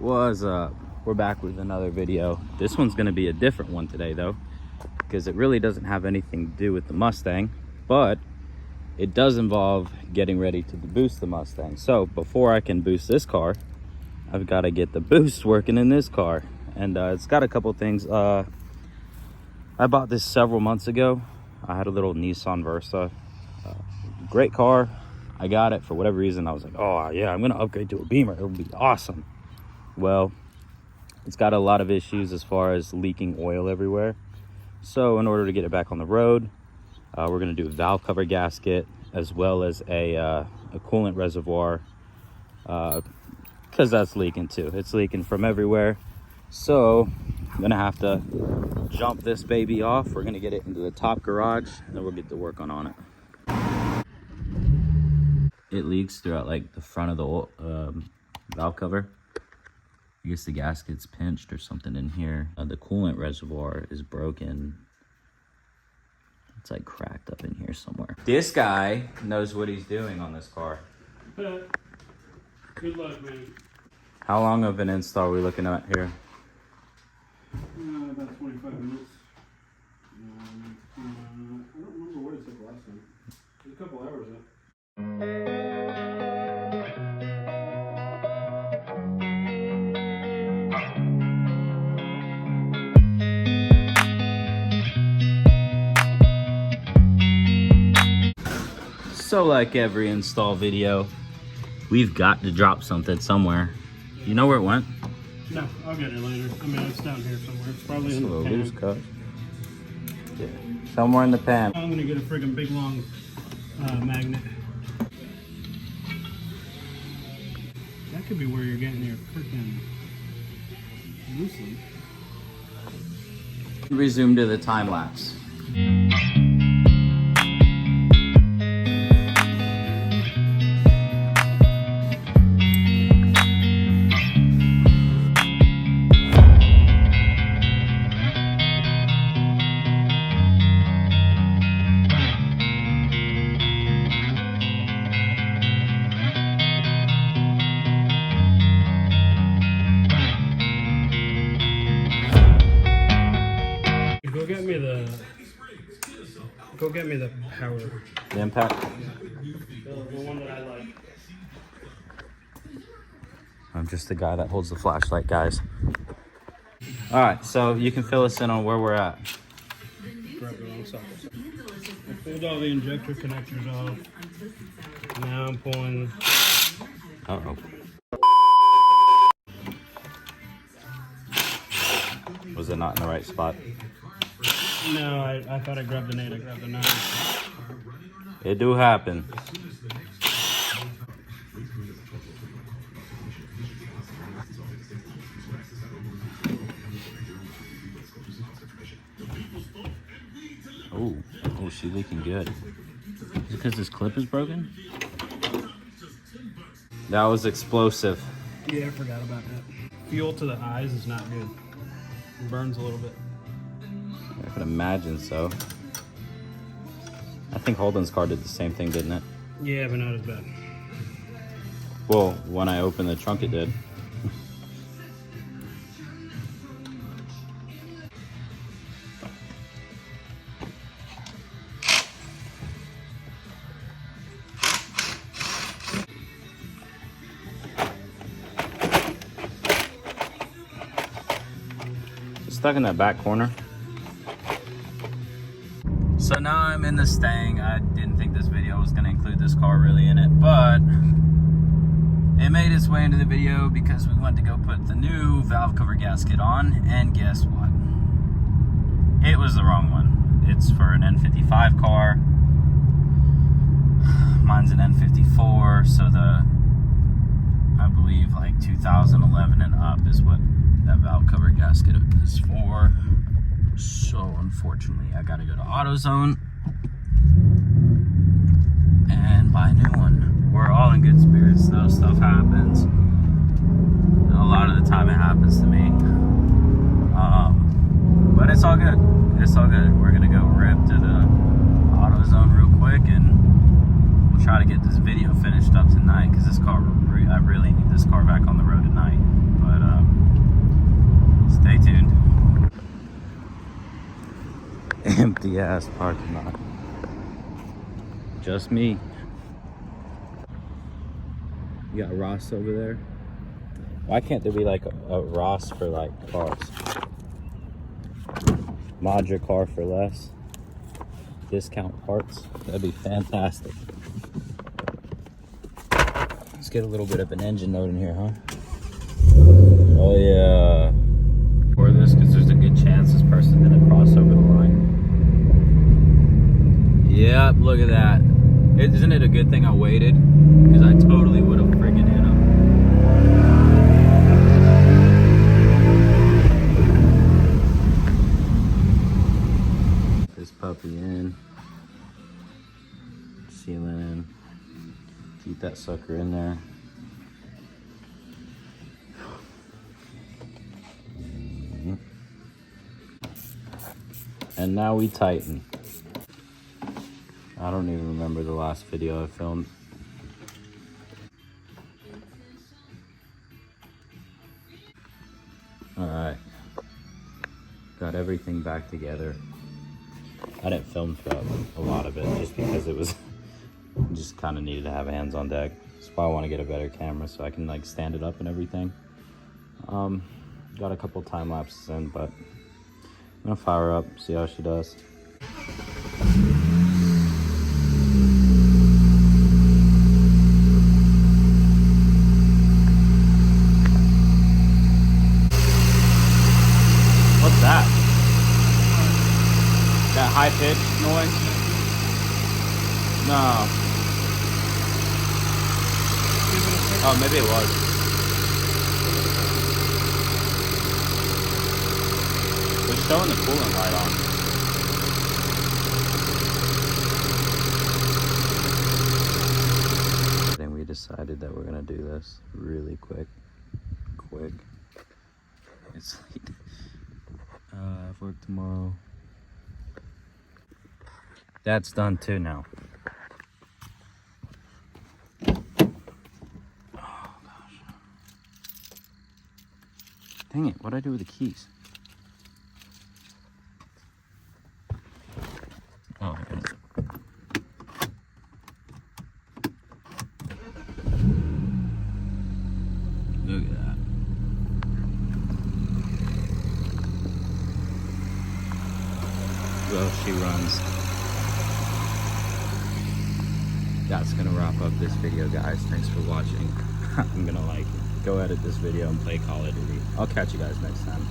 What's up? We're back with another video. This one's going to be a different one today though, because it really doesn't have anything to do with the Mustang, but it does involve getting ready to boost the Mustang. So before I can boost this car, I've got to get the boost working in this car. And it's got a couple things. I bought this several months ago. I had a little Nissan Versa. Great car. I got it for whatever reason. I was like, oh yeah, I'm going to upgrade to a Beamer. It would be awesome. Well, it's got a lot of issues as far as leaking oil everywhere. So in order to get it back on the road, we're going to do a valve cover gasket as well as a coolant reservoir, because that's leaking too. It's leaking from everywhere. So I'm going to have to jump this baby off. We're going to get it into the top garage and then we'll get to work on it. It leaks throughout like the front of the valve cover. I guess the gasket's pinched or something in here. The coolant reservoir is broken. It's like cracked up in here somewhere. This guy knows what he's doing on this car. Good luck, man. How long of an install are we looking at here? About 25 minutes. I don't remember what it took last time. It was a couple hours though. So like every install video, we've got to drop something somewhere. You know where it went? No, I'll get it later. I mean, it's down here somewhere. It's probably in the Loose pan. cut. Yeah. Somewhere in the pan. I'm gonna get a friggin' big long magnet. That could be where you're getting your freaking loose link. Resume to the time lapse. Go get me the power. The impact? The one that I like. I'm just the guy that holds the flashlight, guys. All right, so you can fill us in on where we're at. Grab the wrong socket. I pulled all the injector connectors off. Now I'm pulling. Uh-oh. Was it not in the right spot? No, I thought I grabbed the nade. I grabbed the knife. It do happen. Oh, she's looking good. Is it because this clip is broken? That was explosive. Yeah, I forgot about that. Fuel to the eyes is not good. It burns a little bit. I could imagine so. I think Holden's car did the same thing, didn't it? Yeah, but not as bad. Well, when I opened the trunk, it did. It's stuck in that back corner. So now I'm in the Mustang. I didn't think this video was going to include this car really in it, but it made its way into the video because we went to go put the new valve cover gasket on, and guess what? It was the wrong one. It's for an N55 car. Mine's an N54, so I believe like 2011 and up is what that valve cover gasket is for. So unfortunately, I gotta go to AutoZone and buy a new one. We're all in good spirits though. Stuff happens. A lot of the time it happens to me. But it's all good. It's all good. We're gonna go rip to the AutoZone real quick and we'll try to get this video finished up tonight because this car, I really need this car back on the road tonight. But empty ass parking lot. Just me. You got Ross over there. Why can't there be like a Ross for like cars? Mod your car for less. Discount parts. That'd be fantastic. Let's get a little bit of an engine note in here, huh? Oh yeah. For this, because there's a good chance this person's gonna cross over the line. Yep, look at that. Isn't it a good thing I waited? Because I totally would have friggin' hit him. This puppy in. Sealing in. Keep that sucker in there. And now we tighten. I don't even remember the last video I filmed. All right, got everything back together. I didn't film throughout a lot of it just because it was, just kind of needed to have hands on deck. That's why I want to get a better camera so I can like stand it up and everything. Got a couple time lapses in, but I'm gonna fire her up, see how she does. What's that? That high pitched noise? No. Oh, maybe it was. It's showing the coolant light on. Then we decided that we're gonna do this really quick. It's late. I have work tomorrow. That's done too now. Oh gosh. Dang it, what'd I do with the keys? Oh my goodness. Look at that. Well, she runs. That's gonna wrap up this video, guys. Thanks for watching. I'm gonna like go edit this video and play Call of Duty. I'll catch you guys next time.